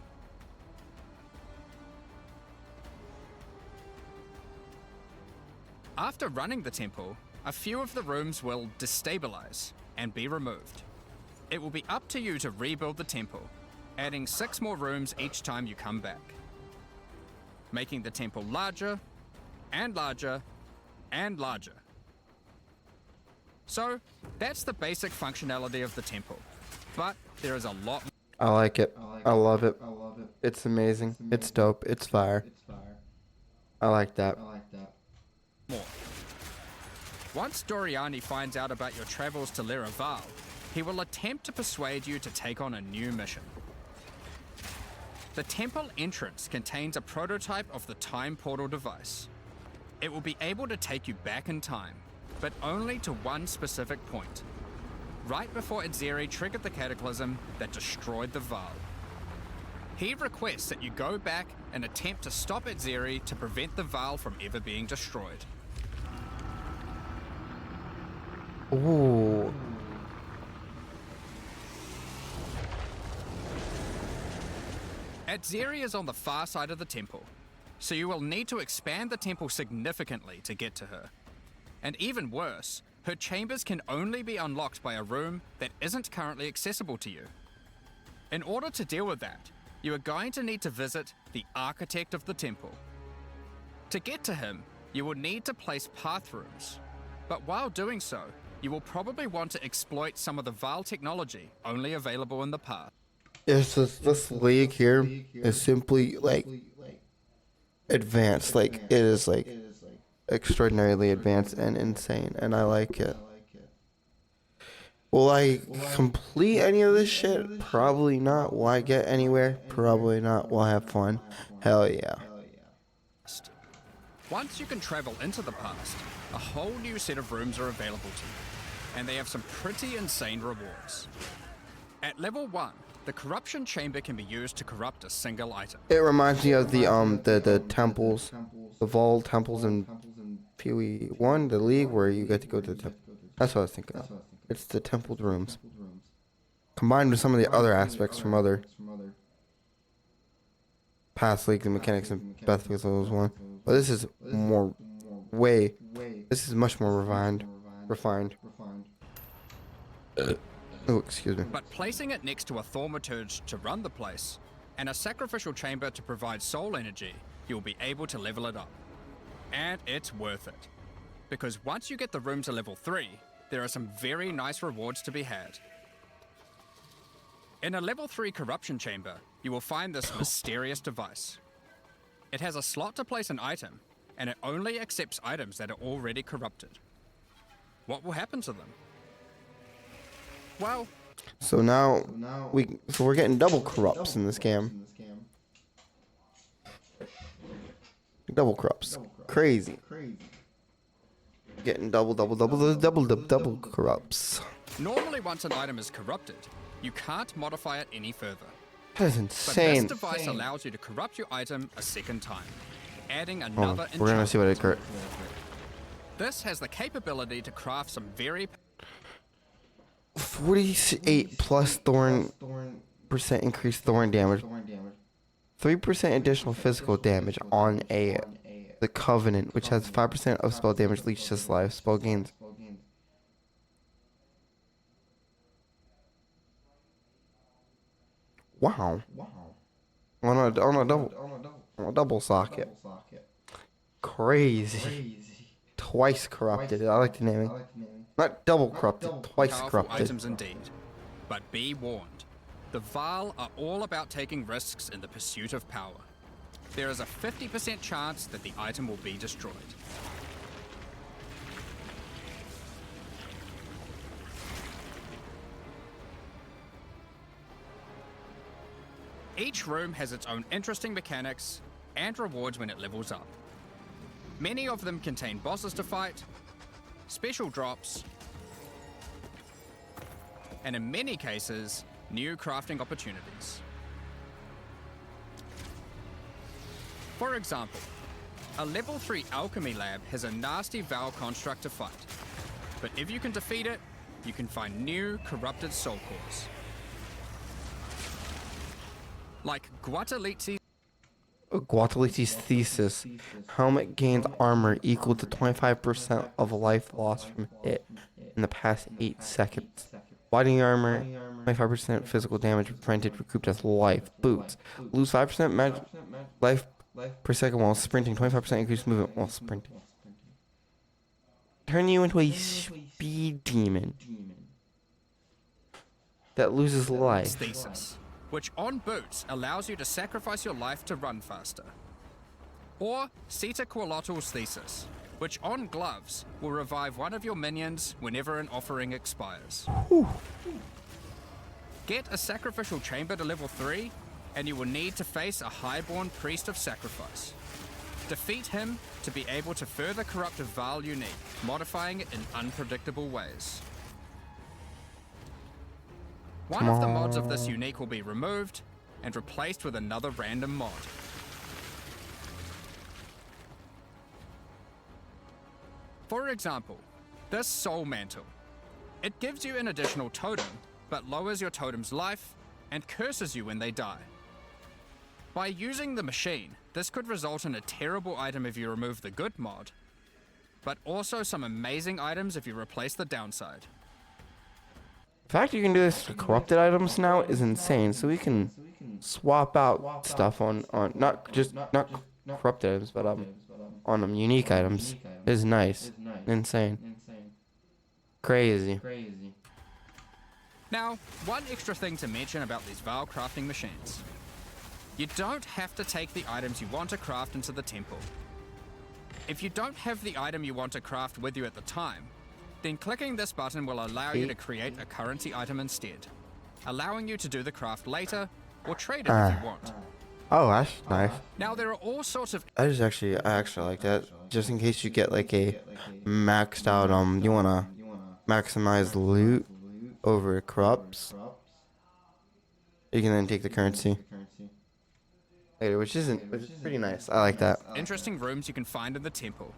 After running the temple, a few of the rooms will destabilize and be removed. It will be up to you to rebuild the temple, adding 6 more rooms each time you come back, making the temple larger and larger and larger. So, that's the basic functionality of the temple, but there is a lot more. I like it. I love it. It's amazing. It's dope. It's fire. I like that. Once Doriani finds out about your travels to Lera Vaal, he will attempt to persuade you to take on a new mission. The temple entrance contains a prototype of the time portal device. It will be able to take you back in time, but only to one specific point, right before Edzeri triggered the cataclysm that destroyed the Vaal. He requests that you go back and attempt to stop Edzeri to prevent the Vaal from ever being destroyed. Ooh. Edzeri is on the far side of the temple, so you will need to expand the temple significantly to get to her. And even worse, her chambers can only be unlocked by a room that isn't currently accessible to you. In order to deal with that, you are going to need to visit the architect of the temple. To get to him, you will need to place path rooms, but while doing so, you will probably want to exploit some of the Vaal technology only available in the path. It's just, this league here is simply like advanced. Like it is like extraordinarily advanced and insane, and I like it. Will I complete any of this shit? Probably not. Will I get anywhere? Probably not. Will I have fun? Hell yeah. Once you can travel into the past, a whole new set of rooms are available to you, and they have some pretty insane rewards. At level 1, the corruption chamber can be used to corrupt a single item. It reminds me of the temples, the Vaal temples in PoE1, the league, where you get to go to the temple. That's what I was thinking of. It's the templed rooms, combined with some of the other aspects from other past leagues and mechanics in Path of Exile 1. But this is this is much more refined. Oh, excuse me. But placing it next to a thaumaturge to run the place, and a sacrificial chamber to provide soul energy, you'll be able to level it up. And it's worth it. Because once you get the room to level 3, there are some very nice rewards to be had. In a level 3 corruption chamber, you will find this mysterious device. It has a slot to place an item, and it only accepts items that are already corrupted. What will happen to them? Well, So now we're getting double corrupts in this game. Double corrupts. Crazy. Getting double corrupts. normally once an item is corrupted, You can't modify it any further. That is But insane. this device allows you to corrupt your item a second time, adding Hold on, another we're gonna see what it enchantment. This has the capability to craft some very 48 plus thorn percent increased thorn damage. 3% additional physical damage on the Covenant, which has 5% of spell damage leached to life. Spell gains. Wow. On a double socket. Crazy. Twice corrupted. I like the naming. Not double corrupted, twice powerful corrupted. items indeed. But be warned, the Vaal are all about taking risks in the pursuit of power. There is a 50% chance that the item will be destroyed. Each room has its own interesting mechanics and rewards when it levels up. Many of them contain bosses to fight, special drops, and in many cases, new crafting opportunities. For example, a level 3 alchemy lab has a nasty Vaal construct to fight, but if you can defeat it, you can find new corrupted soul cores. Like Guatality's thesis. Helmet gains armor equal to 25% of life lost from hit in the past 8 seconds. Body armor, 25% physical damage prevented recouped as life. Boots. Lose 5% life per second while sprinting, 25% increased movement while sprinting. Turn you into a speed demon that loses life. thesis, which on boots allows you to sacrifice your life to run faster. Or Seta Qualotl's thesis, which on gloves will revive one of your minions whenever an offering expires. Get a sacrificial chamber to level 3, and you will need to face a highborn priest of sacrifice. Defeat him to be able to further corrupt a Vaal unique, modifying it in unpredictable ways. One of the mods of this unique will be removed and replaced with another random mod. For example, this Soul Mantle. It gives you an additional totem, but lowers your totem's life and curses you when they die. By using the machine, this could result in a terrible item if you remove the good mod, but also some amazing items if you replace the downside. The fact you can do this to corrupted items now is insane. So we can swap out stuff on not corrupted items, but on unique items is nice. Insane. Crazy. Now, one extra thing to mention about these Vaal crafting machines. You don't have to take the items you want to craft into the temple. If you don't have the item you want to craft with you at the time, then clicking this button will allow you to create a currency item instead, allowing you to do the craft later or trade it if you want. Oh, that's nice. Now there are all sorts of I actually like that. Just in case you get like a maxed out you wanna maximize loot over corrupts, you can then take the currency later, which is pretty nice. I like that. interesting rooms you can find in the temple.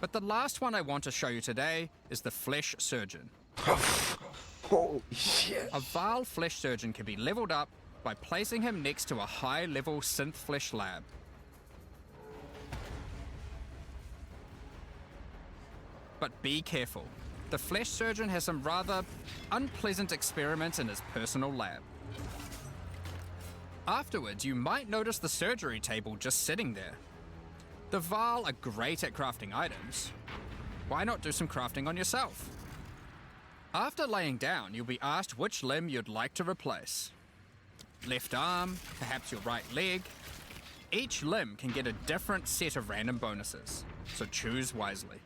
But the last one I want to show you today is the Flesh Surgeon. Holy shit. A Vaal Flesh Surgeon can be leveled up by placing him next to a high-level synth flesh lab. But be careful. The Flesh Surgeon has some rather unpleasant experiments in his personal lab. Afterwards, you might notice the surgery table just sitting there. The Vaal are great at crafting items. Why not do some crafting on yourself? After laying down, you'll be asked which limb you'd like to replace. Left arm, perhaps your right leg. Each limb can get a different set of random bonuses, so choose wisely.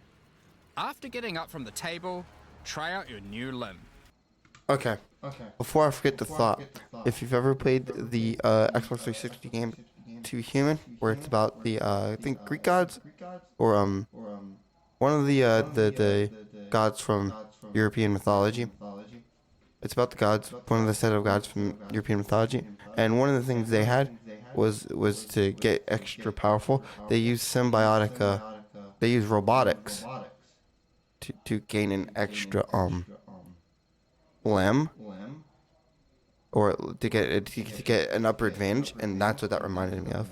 After getting up from the table, try out your new limb. Okay. Before I forget the thought, if you've ever played the Xbox 360 game To Human, where it's about the I think Greek gods, or one of the gods from European mythology. It's about the gods, one of the set of gods from European mythology. And one of the things they had was to get extra powerful. They used symbiotic. They used robotics to gain an extra limb, or to get an upper advantage, and that's what that reminded me of.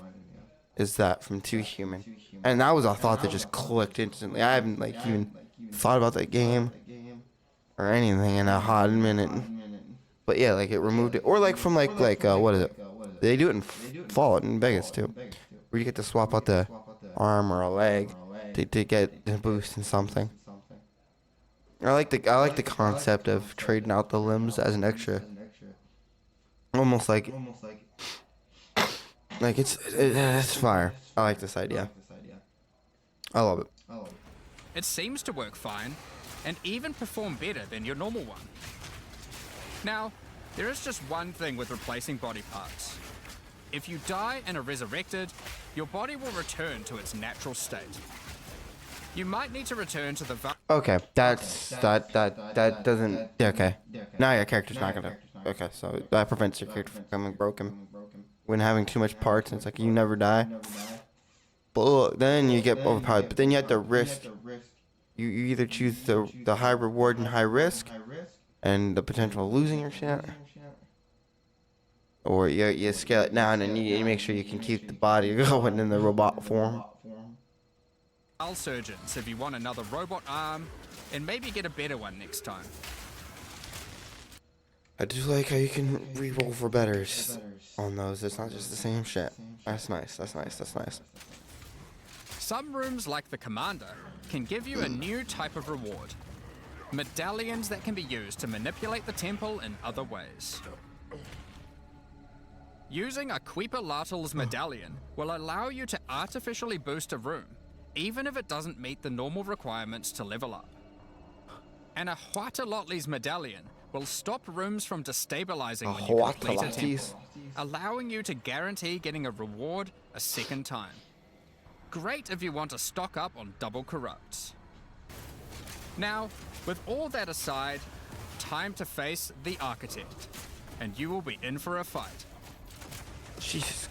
Is that from 2 Human, and that was a thought that just clicked instantly. I haven't like even thought about that game or anything in a hot minute, but yeah, like it removed it, or like from like what is it? They do it in Fallout in Vegas too, where you get to swap out the arm or a leg to get a boost in something. I like the concept of trading out the limbs as an extra, almost like it's fire. I like this idea. I love it. It seems to work fine, and even perform better than your normal one. Now, there is just one thing with replacing body parts. If you die and are resurrected, your body will return to its natural state. You might need to return to the Okay, that doesn't. Yeah, okay. Now your character's not gonna. Okay, so that prevents your character from becoming broken when having too much parts. And it's like you never die. But then you get overpowered. But then you have to risk. You either choose the high reward and high risk, and the potential of losing your shit, or you scale it down and you make sure you can keep the body going in the robot form. Vaal surgeons if you want another robot arm, and maybe get a better one next time. I do like how you can reroll for betters on those. It's not just the same shit. That's nice. That's nice. That's nice. Some rooms, like the Commander, can give you a new type of reward. Medallions that can be used to manipulate the temple in other ways. Using a Queeper medallion will allow you to artificially boost a room, even if it doesn't meet the normal requirements to level up. And a Huatalotli's medallion will stop rooms from destabilizing when you complete a temple, allowing you to guarantee getting a reward a second time. Great if you want to stock up on double corrupts. Now, with all that aside, time to face the Architect, and you will be in for a fight. Jesus.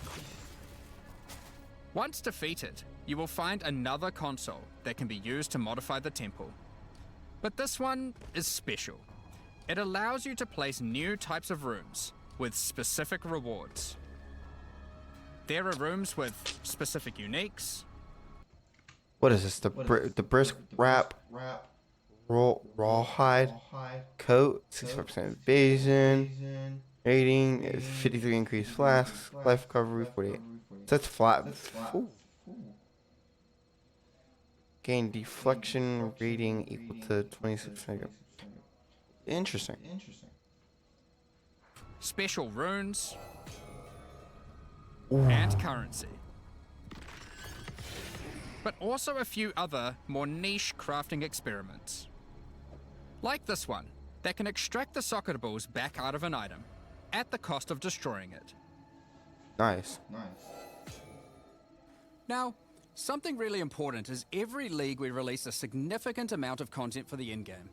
Once defeated, you will find another console that can be used to modify the temple. But this one is special. It allows you to place new types of rooms with specific rewards. There are rooms with specific uniques. What is this? The brisk wrap rawhide coat, 65% evasion, rating 53 increased flasks, life recovery 48. So that's flat. Ooh. Gain deflection rating equal to 26%. Interesting. Special runes. And currency. But also a few other, more niche crafting experiments. Like this one, that can extract the socket balls back out of an item, at the cost of destroying it. Nice. Now, something really important is every league we release a significant amount of content for the in-game.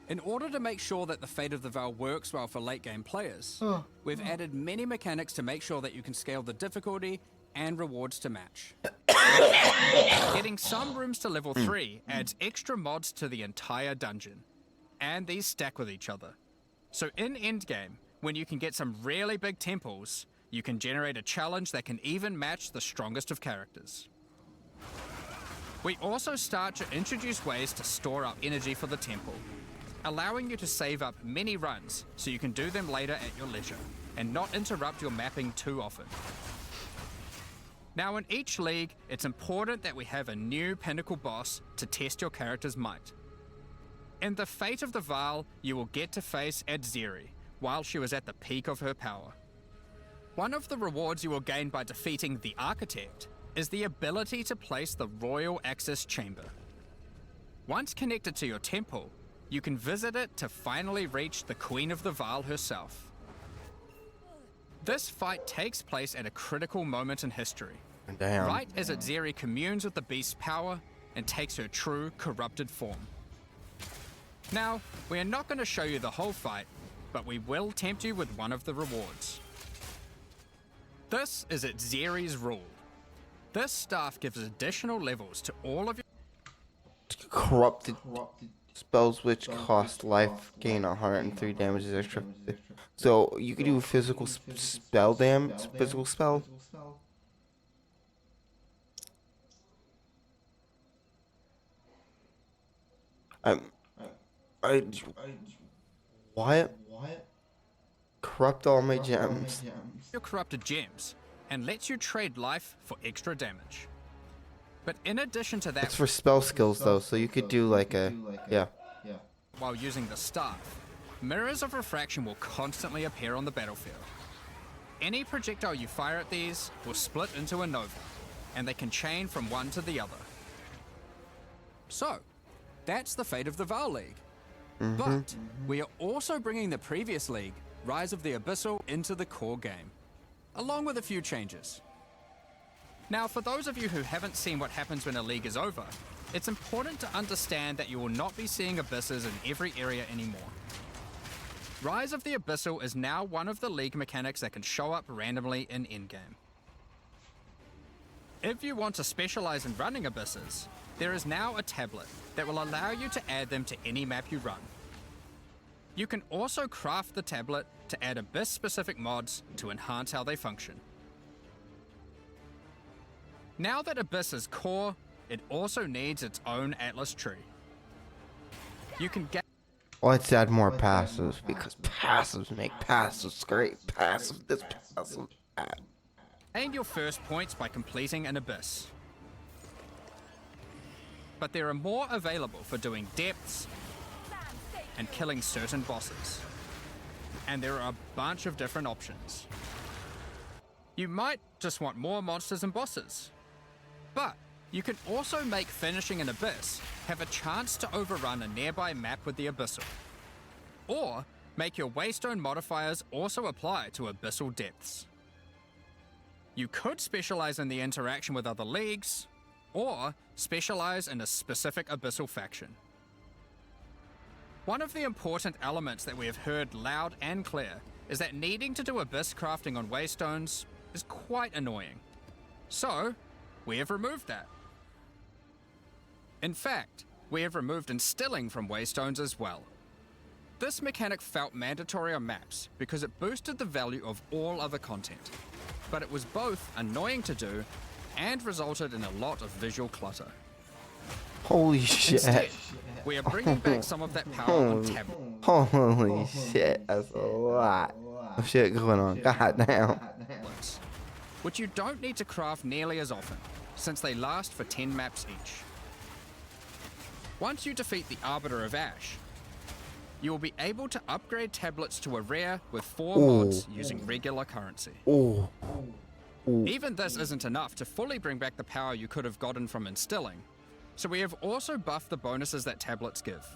In order to make sure that the Fate of the Vaal works well for late-game players, we've added many mechanics to make sure that you can scale the difficulty and rewards to match. Getting some rooms to level 3 adds extra mods to the entire dungeon, and these stack with each other. So in endgame, when you can get some really big temples, you can generate a challenge that can even match the strongest of characters. We also start to introduce ways to store up energy for the temple, allowing you to save up many runs so you can do them later at your leisure, and not interrupt your mapping too often. Now in each league, it's important that we have a new pinnacle boss to test your character's might. In the Fate of the Vaal, you will get to face Adzeri while she was at the peak of her power. One of the rewards you will gain by defeating the Architect is the ability to place the Royal Access Chamber. Once connected to your temple, you can visit it to finally reach the Queen of the Vaal herself. This fight takes place at a critical moment in history. Damn. Right as Adzeri communes with the beast's power and takes her true corrupted form. Now, we are not going to show you the whole fight, but we will tempt you with one of the rewards. This is Xeri's rule. This staff gives additional levels to all of your Corrupted spells which cost life gain 103 damages extra. So you could do physical spell damage, physical spell. I what? Corrupt all my gems. your corrupted gems and lets you trade life for extra damage. But in addition to that, It's for spell skills though, so you could do like a yeah. while using the staff, mirrors of refraction will constantly appear on the battlefield. Any projectile you fire at these will split into a nova, and they can chain from one to the other. So, that's the fate of the Vaal League. But we are also bringing the previous league, Rise of the Abyssal, into the core game, along with a few changes. Now, for those of you who haven't seen what happens when a league is over, it's important to understand that you will not be seeing abysses in every area anymore. Rise of the Abyssal is now one of the league mechanics that can show up randomly in endgame. If you want to specialize in running abysses, there is now a tablet that will allow you to add them to any map you run. You can also craft the tablet to add abyss-specific mods to enhance how they function. Now that Abyss is core, it also needs its own Atlas tree. You can get Let's add more passives because passives make passives great. Passive this passive that. gain your first points by completing an Abyss. But there are more available for doing depths and killing certain bosses. And there are a bunch of different options. You might just want more monsters and bosses. But you can also make finishing an Abyss have a chance to overrun a nearby map with the Abyssal. Or make your Waystone modifiers also apply to Abyssal depths. You could specialize in the interaction with other leagues, or specialize in a specific Abyssal faction. One of the important elements that we have heard loud and clear is that needing to do Abyss crafting on Waystones is quite annoying. So, we have removed that. In fact, we have removed instilling from Waystones as well. This mechanic felt mandatory on maps because it boosted the value of all other content, but it was both annoying to do and resulted in a lot of visual clutter. Holy shit. Instead, we are bringing back some of that power on tablet. Holy shit, that's a lot of shit going on. God damn. Which you don't need to craft nearly as often, since they last for 10 maps each. Once you defeat the Arbiter of Ash, you will be able to upgrade tablets to a rare with 4 mods using regular currency. Even this isn't enough to fully bring back the power you could have gotten from instilling, so we have also buffed the bonuses that tablets give.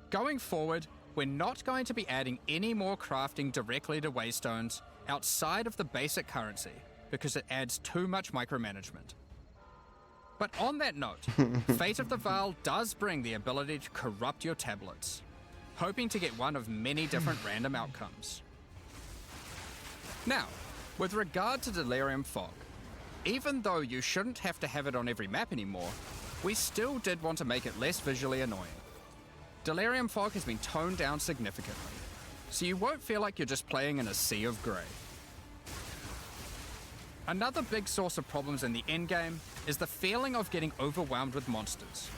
Going forward, we're not going to be adding any more crafting directly to Waystones outside of the basic currency, because it adds too much micromanagement. But on that note, Fate of the Vaal does bring the ability to corrupt your tablets, hoping to get one of many different random outcomes. Now, with regard to Delirium Fog, even though you shouldn't have to have it on every map anymore, we still did want to make it less visually annoying. Delirium Fog has been toned down significantly, so you won't feel like you're just playing in a sea of grey. Another big source of problems in the endgame is the feeling of getting overwhelmed with monsters.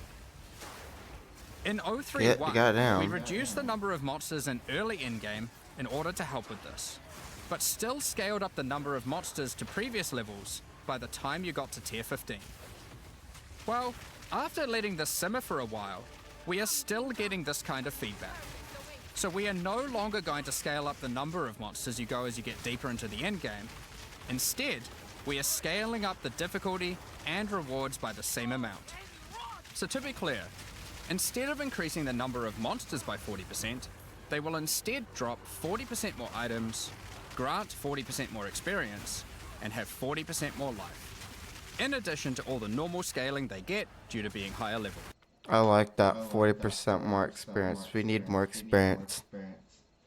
In 031, we reduced the number of monsters in early endgame in order to help with this, but still scaled up the number of monsters to previous levels by the time you got to tier 15. Well, after letting this simmer for a while, we are still getting this kind of feedback. So we are no longer going to scale up the number of monsters you go as you get deeper into the endgame. Instead, we are scaling up the difficulty and rewards by the same amount. So to be clear, instead of increasing the number of monsters by 40%, they will instead drop 40% more items, grant 40% more experience, and have 40% more life, in addition to all the normal scaling they get due to being higher level. I like that 40% more experience. We need more experience.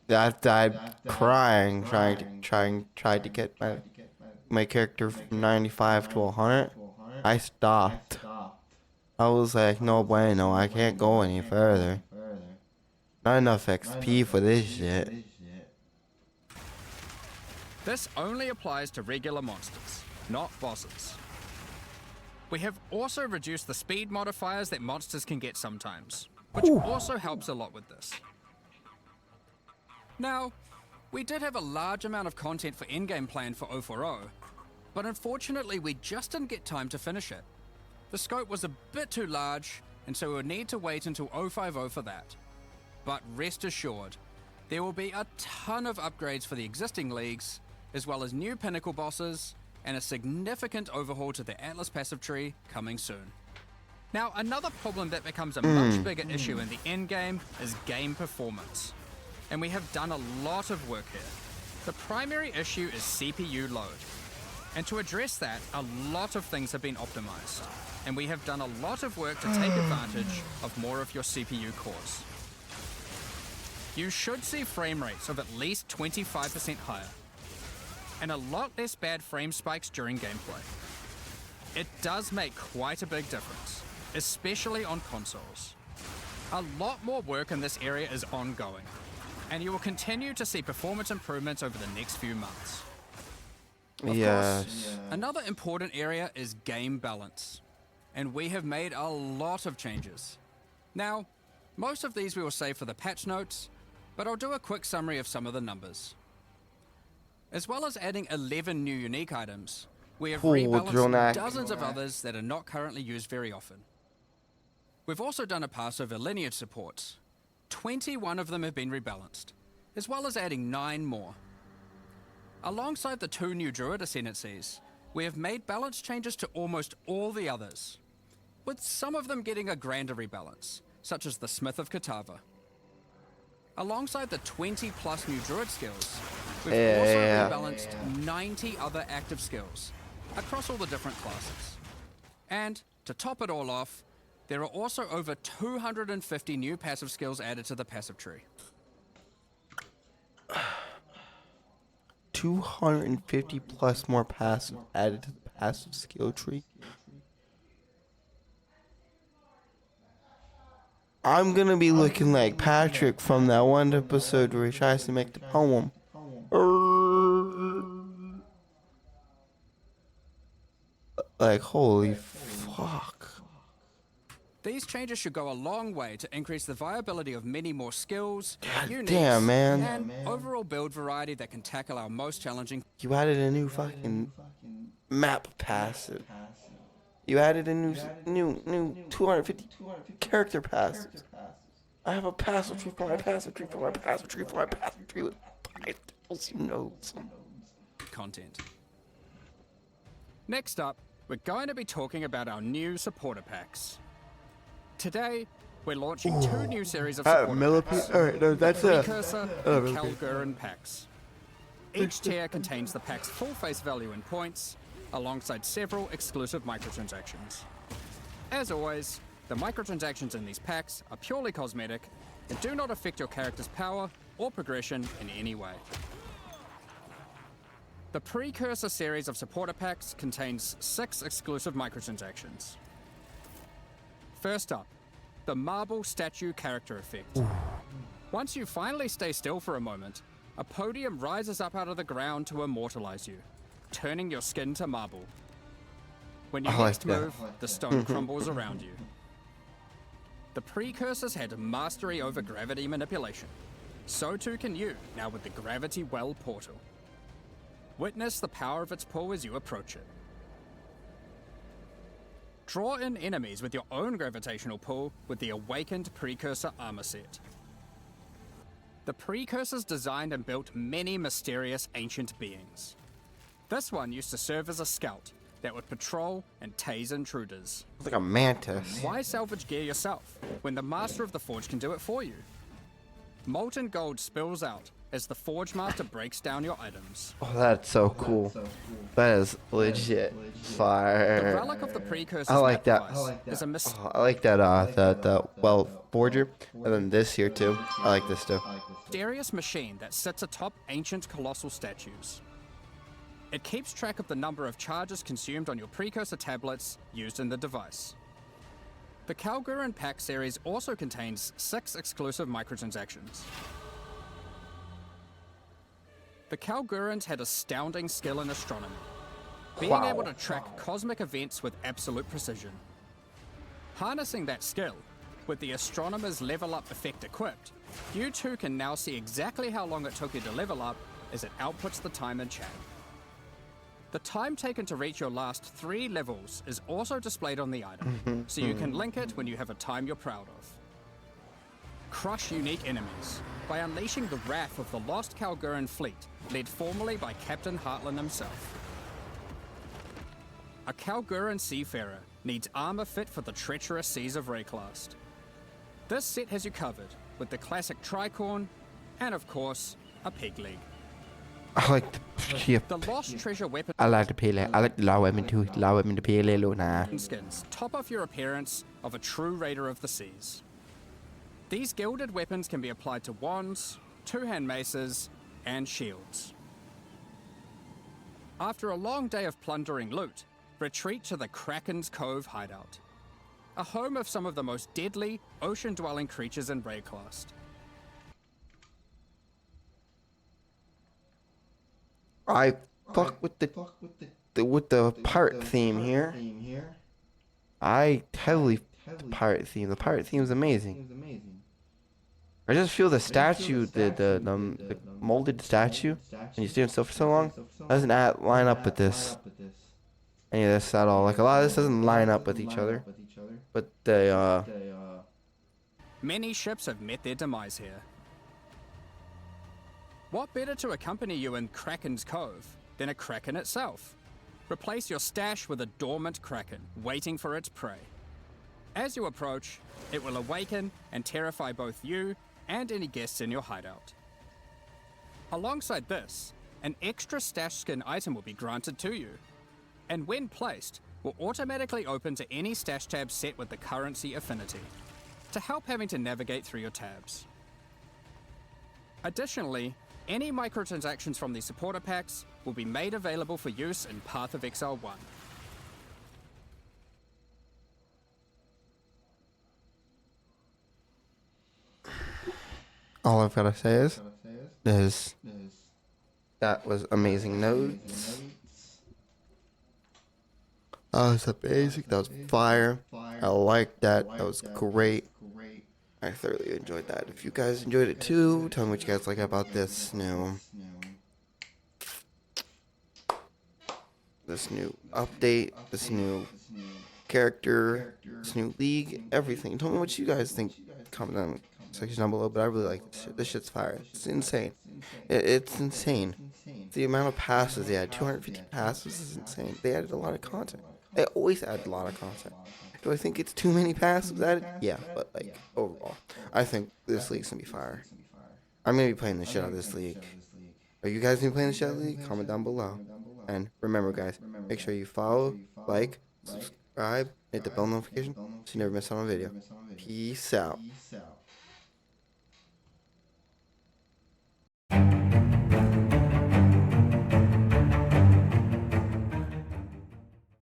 That died crying, tried to get my character from 95 to 100. I stopped. I was like, no bueno, I can't go any further. Not enough XP for this shit. This only applies to regular monsters, not bosses. We have also reduced the speed modifiers that monsters can get sometimes, which also helps a lot with this. Now, we did have a large amount of content for endgame planned for 040, but unfortunately we just didn't get time to finish it. The scope was a bit too large, and so we would need to wait until 050 for that. But rest assured, there will be a ton of upgrades for the existing leagues, as well as new pinnacle bosses, and a significant overhaul to the Atlas passive tree coming soon. Now, another problem that becomes a much bigger issue in the endgame is game performance. And we have done a lot of work here. The primary issue is CPU load. And to address that, a lot of things have been optimized. And we have done a lot of work to take advantage of more of your CPU cores. You should see frame rates of at least 25% higher, and a lot less bad frame spikes during gameplay. It does make quite a big difference, especially on consoles. A lot more work in this area is ongoing, and you will continue to see performance improvements over the next few months. Of course, another important area is game balance, and we have made a lot of changes. Now, most of these we will save for the patch notes, but I'll do a quick summary of some of the numbers. As well as adding 11 new unique items, we have rebalanced dozens of others that are not currently used very often. We've also done a pass over lineage supports. 21 of them have been rebalanced, as well as adding 9 more. Alongside the 2 new Druid ascendancies, we have made balance changes to almost all the others, with some of them getting a grander rebalance, such as the Smith of Katava. Alongside the 20 plus new Druid skills, we've also rebalanced 90 other active skills across all the different classes. And to top it all off, there are also over 250 new passive skills added to the passive tree. 250 plus more passive added to the passive skill tree. I'm gonna be looking like Patrick from that one episode where he tries to make the poem. Like, holy fuck. These changes should go a long way to increase the viability of many more skills, uniques, damn, man. and overall build variety that can tackle our most challenging. You added a new fucking map passive. You added a new 250 character passive. I have a passive tree for my passive tree for my passive tree for my passive tree with 5,000 nodes. Content. Next up, we're going to be talking about our new supporter packs. Today, we're launching 2 new series of supporter packs. Alright, no, that's a Precursor and Kalgurin packs. Each tier contains the pack's full face value in points, alongside several exclusive microtransactions. As always, the microtransactions in these packs are purely cosmetic and do not affect your character's power or progression in any way. The Precursor series of supporter packs contains 6 exclusive microtransactions. First up, the Marble Statue character effect. Once you finally stay still for a moment, a podium rises up out of the ground to immortalize you, turning your skin to marble. When you next move, the stone crumbles around you. The Precursors had mastery over gravity manipulation. So too can you, now with the Gravity Well portal. Witness the power of its pull as you approach it. Draw in enemies with your own gravitational pull with the Awakened Precursor armor set. The Precursors designed and built many mysterious ancient beings. This one used to serve as a scout that would patrol and tase intruders. It's like a mantis. Why salvage gear yourself when the Master of the Forge can do it for you? Molten gold spills out, as the Forge Master breaks down your items. Oh, that's so cool. That is legit The fire. Relic of the Precursors I like map that. device is a Oh, I like that. The well forger, and then this here too. I like this too. mysterious machine that sits atop ancient colossal statues. It keeps track of the number of charges consumed on your precursor tablets used in the device. The Kalguran Pack series also contains 6 exclusive microtransactions. The Kalgurans had astounding skill in astronomy, being able to track cosmic events with absolute precision. Harnessing that skill, with the astronomer's level up effect equipped, you too can now see exactly how long it took you to level up as it outputs the time in chat. The time taken to reach your last 3 levels is also displayed on the item, so you can link it when you have a time you're proud of. Crush unique enemies by unleashing the wrath of the lost Kalguran fleet, led formerly by Captain Heartland himself. A Kalguran seafarer needs armor fit for the treacherous seas of Wraeclast. This set has you covered with the classic tricorn and, of course, a pig leg. I like the ship. The lost treasure weapon I like the pale. I like the low women too. Low women the pale nah. skins top off your appearance of a true raider of the seas. These gilded weapons can be applied to wands, two-hand maces, and shields. After a long day of plundering loot, retreat to the Kraken's Cove hideout, a home of some of the most deadly ocean-dwelling creatures in Wraeclast. I fuck with the pirate theme here. I heavily the pirate theme. The pirate theme is amazing. I just feel the statue, the molded statue, and you stay still for so long, doesn't line up with this. Any of this at all. Like a lot of this doesn't line up with each other. But they Many ships have met their demise here. What better to accompany you in Kraken's Cove than a kraken itself? Replace your stash with a dormant kraken, waiting for its prey. As you approach, it will awaken and terrify both you and any guests in your hideout. Alongside this, an extra stash skin item will be granted to you, and when placed, will automatically open to any stash tab set with the currency affinity, to help having to navigate through your tabs. Additionally, any microtransactions from the supporter packs will be made available for use in Path of Exile 1. all I've gotta say is that was amazing notes. That was amazing. That was fire. I liked that. That was great. I thoroughly enjoyed that. If you guys enjoyed it too, tell me what you guys like about this new update, this new character, this new league, everything. Tell me what you guys think. Comment down in the section down below. But I really like this shit. This shit's fire. It's insane. It's insane. The amount of passes they had, 250 passes, is insane. They added a lot of content. They always add a lot of content. Do I think it's too many passes added? Yeah, but like overall, I think this league's gonna be fire. I'm gonna be playing the shit out of this league. Are you guys gonna be playing the shit out of the league? Comment down below. And remember, guys, make sure you follow, like, subscribe, hit the bell notification so you never miss out on a video. Peace out.